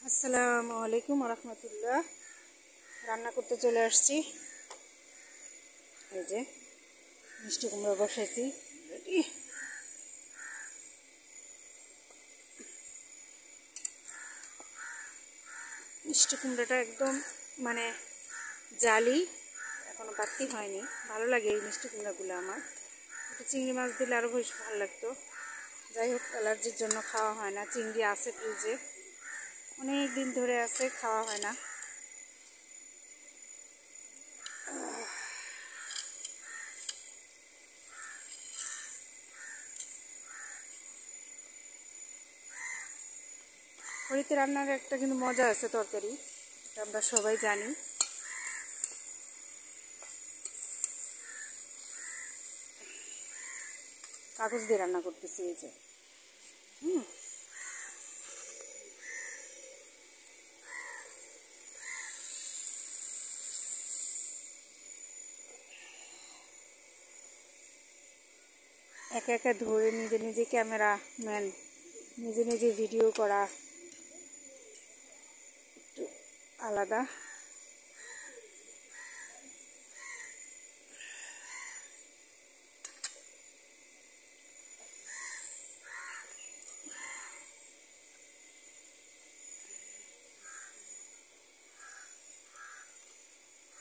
আসসালামু আলাইকুম রহমতুল্লাহ। রান্না করতে চলে আসছি। এই যে মিষ্টি কুমড়া বসাইছি। মিষ্টি কুমড়াটা একদম মানে জালি, এখনো বাড়তি হয়নি। ভালো লাগে এই মিষ্টি কুমড়াগুলো আমার। একটু চিংড়ি মাছ দিলে আরও বেশ ভালো লাগতো। যাই হোক, অ্যালার্জির জন্য খাওয়া হয় না। চিংড়ি আছে ফ্রিজে, অনেক দিন ধরে আছে, খাওয়া হয় না। খড়িতে রান্নার একটা কিন্তু মজা আছে তরকারি, এটা আমরা সবাই জানি। কাগজ দিয়ে রান্না করতেছি এই যে। একা একা ধরে নিজে নিজে ক্যামেরা ম্যান, নিজে নিজে ভিডিও করা একটু আলাদা।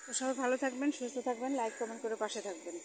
তো সবাই ভালো থাকবেন, সুস্থ থাকবেন, লাইক কমেন্ট করে পাশে থাকবেন।